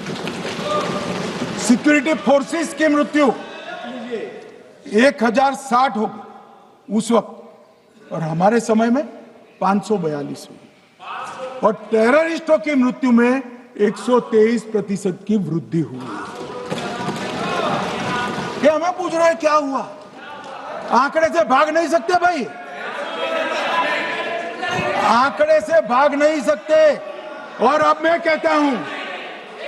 [SPEAKER 2] सिक्योरिटी फोर्सेस की मृत्यु 1060 हो गई उस वक्त, और हमारे समय में 542 हुई, और टेररिस्टों की मृत्यु में 123% की वृद्धि हुई। क्या हमें पूछ रहे हैं क्या हुआ? आंकड़े से भाग नहीं सकते भाई, आंकड़े से भाग नहीं सकते। और अब मैं कहता हूं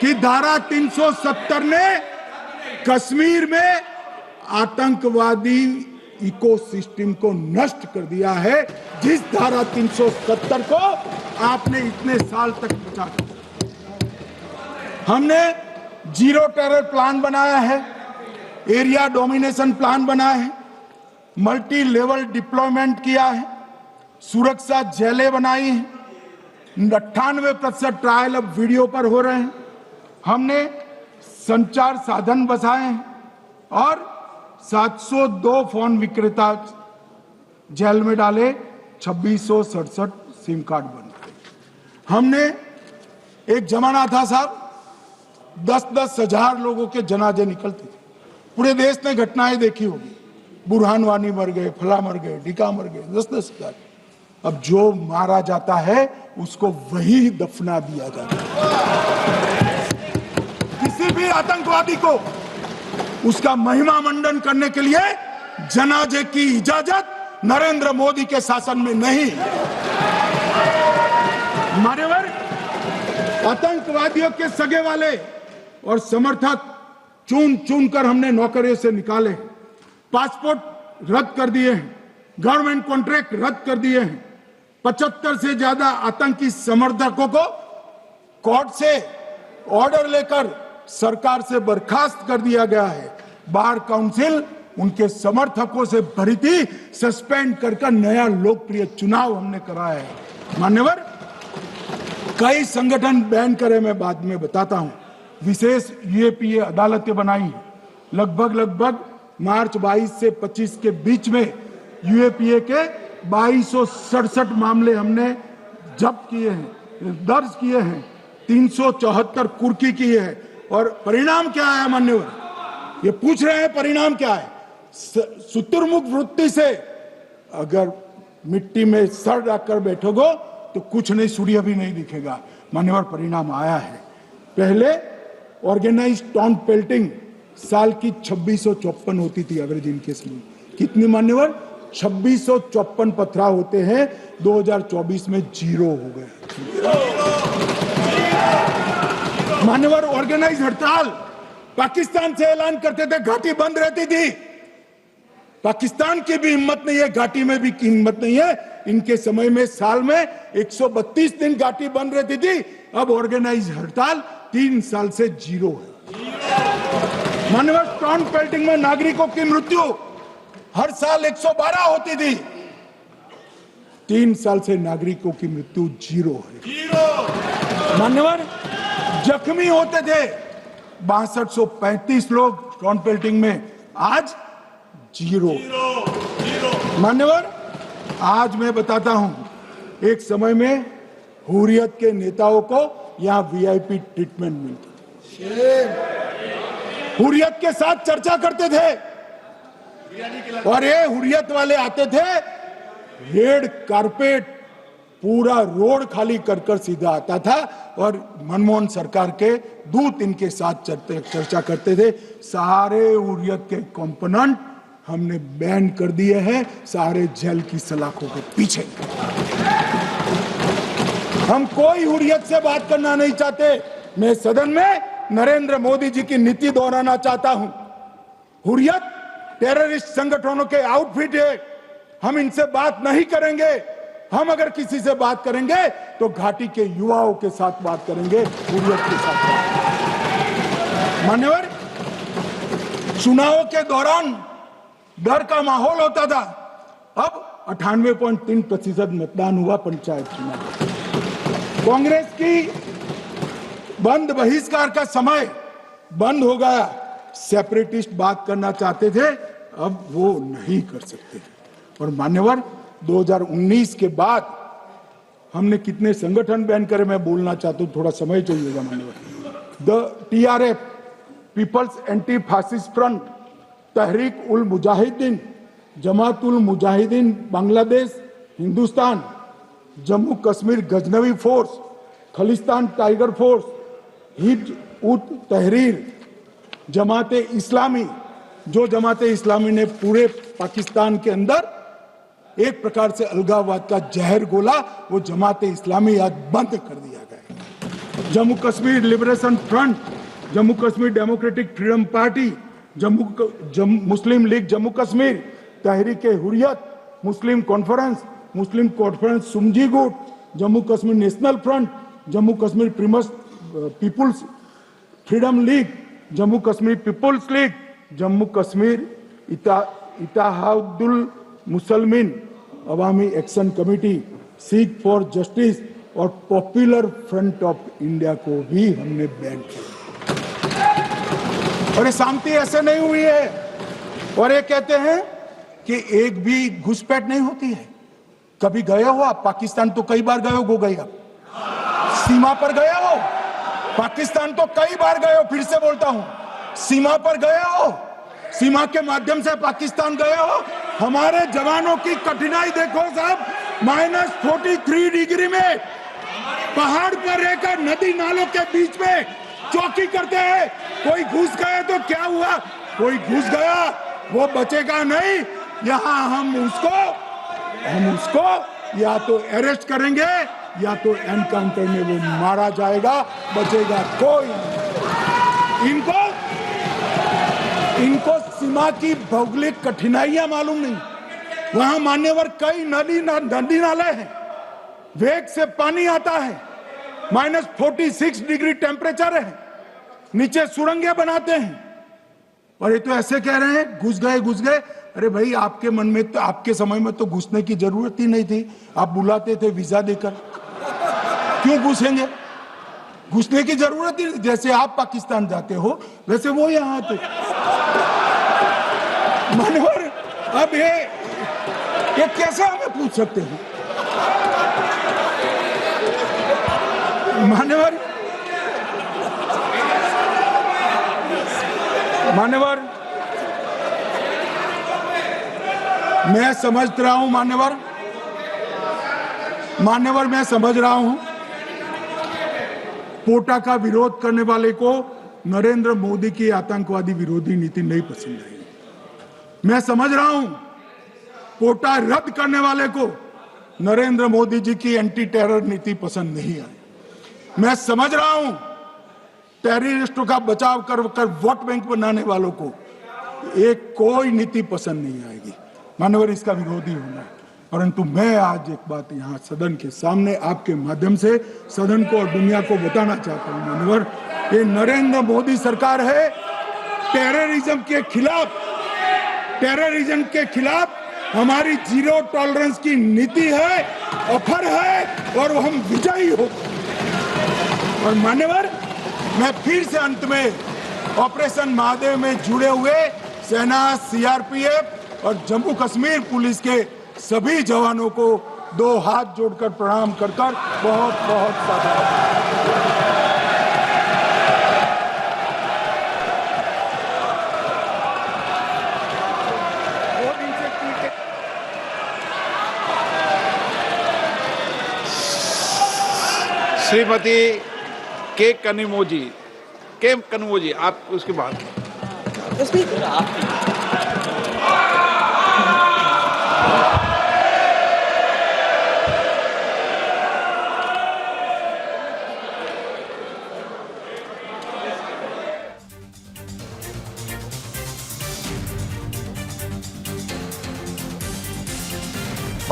[SPEAKER 2] कि धारा 370 ने कश्मीर में आतंकवादी इकोसिस्टम को नष्ट कर दिया है, जिस धारा 370 को आपने इतने साल तक बचा कर। हमने जीरो टेरर प्लान बनाया है, एरिया डोमिनेशन प्लान बनाया है, मल्टी लेवल डिप्लॉयमेंट किया है, सुरक्षा जेलें बनाई हैं, 98% ट्रायल अब वीडियो पर हो रहे हैं। हमने संचार साधन बसाए हैं और 702 फोन विक्रेता जेल में डाले, 2667 सिम कार्ड बन गए। हमने एक जमाना था साहब, 10-10 हजार लोगों के जनाजे निकलते थे। पूरे देश ने घटनाएं देखी होगी, बुरहान वानी मर गए, फला मर गए, ढिका मर गए, 10-10 हजार। अब जो मारा जाता है उसको वही दफना दिया जाता है। किसी भी आतंकवादी को उसका महिमा मंडन करने के लिए जनाजे की इजाजत नरेंद्र मोदी के शासन में नहीं। मान्यवर, आतंकवादियों के सगे वाले और समर्थक चुन चुन कर हमने नौकरियों से निकाले, पासपोर्ट रद्द कर दिए हैं, गवर्नमेंट कॉन्ट्रैक्ट रद्द कर दिए हैं, 75 से ज्यादा आतंकी समर्थकों को कोर्ट से ऑर्डर लेकर सरकार से बर्खास्त कर दिया गया है। बार काउंसिल उनके समर्थकों से भरी थी, सस्पेंड कर नया लोकप्रिय चुनाव हमने कराया है। मान्यवर, कई संगठन बैन करे, मैं बाद में बताता हूं। विशेष यूएपीए अदालतें बनाई हैं, लगभग मार्च 22 से 25 के बीच में यूएपीए के 2267 मामले हमने जब्त किए हैं, दर्ज किए हैं, 374 कुर्की की है। और परिणाम क्या है मान्यवर, ये पूछ रहे हैं परिणाम क्या है। शुतुरमुख वृत्ति से अगर मिट्टी में सर रखकर बैठोगे तो कुछ नहीं, सूर्य भी नहीं दिखेगा। मान्यवर, परिणाम आया है। पहले ऑर्गेनाइज्ड टाउन पेल्टिंग साल की 2654 होती थी एवरेज इनकेस में। कितनी मान्यवर? 2654 पथराव होते हैं, 2024 में 0 हो गए। मान्यवर, ऑर्गेनाइज हड़ताल पाकिस्तान से ऐलान करते थे, घाटी बंद रहती थी। पाकिस्तान की भी हिम्मत नहीं है, घाटी में भी हिम्मत नहीं है। इनके समय में साल में 132 दिन घाटी बंद रहती थी, अब ऑर्गेनाइज हड़ताल 3 साल से 0 है। मान्यवर, टाउन पेल्टिंग में नागरिकों की मृत्यु हर साल 112 होती थी, 3 साल से नागरिकों की मृत्यु 0 है। मान्यवर, जख्मी होते थे 6235 लोग टाउन पेल्टिंग में, आज 0। मान्यवर, आज मैं बताता हूं, एक समय में हुर्रियत के नेताओं को यहां वीआईपी ट्रीटमेंट मिलती, हुर्रियत के साथ चर्चा करते थे और ये हुर्रियत वाले आते थे, रेड कारपेट पूरा रोड खाली कर सीधा आता था और मनमोहन सरकार के दूत इनके साथ चर्चा करते थे। सारे हुर्रियत के कंपोनेंट हमने बैन कर दिए हैं, सारे जेल की सलाखों के पीछे। हम कोई हुर्रियत से बात करना नहीं चाहते। मैं सदन में नरेंद्र मोदी जी की नीति दोहराना चाहता हूं। हुर्रियत टेररिस्ट संगठनों के आउटफिट है, हम इनसे बात नहीं करेंगे। हम अगर किसी से बात करेंगे तो घाटी के युवाओं के साथ बात करेंगे, हुर्रियत के साथ बात। मान्यवर, चुनावों के दौरान डर का माहौल होता था, अब 98.3% मतदान हुआ पंचायत चुनाव। कांग्रेस की बंद बहिष्कार का समय बंद हो गया। सेपरेटिस्ट बात करना चाहते थे, अब वो नहीं कर सकते। और मान्यवर, 2019 के बाद हमने कितने संगठन बैन करे, मैं बोलना चाहता हूं, थोड़ा समय चाहिएगा मान्यवर। The TRF, People's anti fascist front, Tehreek ul Mujahideen, Jamatul Mujahideen Bangladesh Hindustan, Jammu Kashmir Ghaznavi force, Khalistan tiger force, Hizb ut Tahrir, जमाते इस्लामी, जो जमाते इस्लामी ने पूरे पाकिस्तान के अंदर एक प्रकार से अलगाववाद का जहर घोला, वो जमाते इस्लामी आज बंद कर दिया गया। Jammu Kashmir liberation front, Jammu Kashmir democratic freedom party, Muslim league Jammu Kashmir, Tehreek Hurriyat, Muslim conference सुमजी गुट, Jammu Kashmir national front, Jammu Kashmir people's freedom league, Jammu Kashmir people's league, Jammu Kashmir Ittehadul Musalman Awami action committee, Sikh for justice और पॉपुलर फ्रंट ऑफ इंडिया को भी हमने बैन किया। और ये शांति ऐसे नहीं हुई है। और ये कहते हैं कि एक भी घुसपैठ नहीं होती है। कभी गए हो आप पाकिस्तान? तो कई बार गए हो गए आप सीमा पर गए हो? पाकिस्तान तो कई बार गए हो, फिर से बोलता हूं, सीमा पर गए हो, सीमा के माध्यम से पाकिस्तान गए हो। हमारे जवानों की कठिनाई देखो साहब, -43 डिग्री में पहाड़ पर रहकर नदी नालों के बीच में चौकी करते हैं। कोई घुस गए तो क्या हुआ? कोई घुस गया वो बचेगा नहीं। यहां हम उसको या तो अरेस्ट करेंगे या तो एनकाउंटर में वो मारा जाएगा, बचेगा कोई नहीं। इनको सीमा की भौगोलिक कठिनाइयां मालूम नहीं। वहां मान्यवर कई नदी नाले हैं, वेग से पानी आता है, -46 डिग्री टेम्परेचर है, नीचे सुरंगें बनाते हैं। और ये तो ऐसे कह रहे हैं घुस गए। अरे भाई, आपके मन में तो, आपके समय में तो घुसने की जरूरत ही नहीं थी। आप बुलाते थे वीजा देकर, क्यों घुसेंगे? घुसने की जरूरत ही, जैसे आप पाकिस्तान जाते हो वैसे वो यहां आते। मान्यवर, अब ये कैसे हमें पूछ सकते हैं? मान्यवर, मैं समझ रहा हूं मान्यवर, मैं समझ रहा हूं पोटा का विरोध करने वाले को नरेंद्र मोदी की आतंकवादी विरोधी नीति नहीं पसंद आई। मैं समझ रहा हूं पोटा रद्द करने वाले को नरेंद्र मोदी जी की एंटी टेरर नीति पसंद नहीं आई। मैं समझ रहा हूं टेररिस्टों का बचाव कर वोट बैंक बनाने वालों को एक कोई नीति पसंद नहीं आएगी। मानवर, इसका विरोधी होना है। परंतु मैं आज एक बात यहाँ सदन के सामने आपके माध्यम से सदन को और दुनिया को बताना चाहता हूँ। मानवर, ये नरेंद्र मोदी सरकार है टेररिज्म के खिलाफ हमारी जीरो टॉलरेंस की नीति है, ऑफर है और हम विजयी हो। और मान्यवर, मैं फिर से अंत में ऑपरेशन महादेव में जुड़े हुए सेना, सीआरपीएफ और जम्मू कश्मीर पुलिस के सभी जवानों को 2 हाथ जोड़कर प्रणाम कर बहुत साधुवाद।
[SPEAKER 3] श्रीमती के कनिमोजी, आप उसके बाद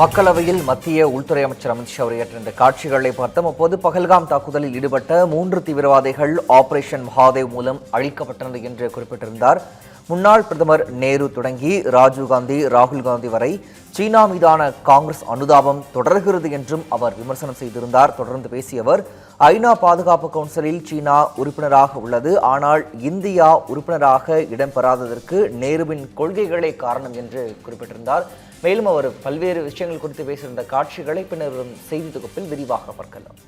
[SPEAKER 1] மக்களவையில் மத்திய உள்துறை அமைச்சர் அமித்ஷா உரையாற்றிய இந்த காட்சிகளை பார்த்தோம். அப்போது பகல்காம் தாக்குதலில் ஈடுபட்ட 3 தீவிரவாதிகள் ஆபரேஷன் மகாதேவ் மூலம் அழிக்கப்பட்டனர் என்று குறிப்பிட்டிருந்தார். முன்னாள் பிரதமர் நேரு தொடங்கி ராஜீவ்காந்தி, ராகுல் காந்தி வரை சீனா மீதான காங்கிரஸ் அனுதாபம் தொடர்கிறது என்றும் அவர் விமர்சனம் செய்திருந்தார். தொடர்ந்து பேசிய அவர், ஐநா பாதுகாப்பு கவுன்சிலில் சீனா உறுப்பினராக உள்ளது, ஆனால் இந்தியா உறுப்பினராக இடம்பெறாததற்கு நேருவின் கொள்கைகளே காரணம் என்று குறிப்பிட்டிருந்தார். மேலும் அவர் பல்வேறு விஷயங்கள் குறித்து பேசியிருந்த காட்சிகளை பின்னர் செய்தி தொகுப்பில் விரிவாக பார்க்கலாம்.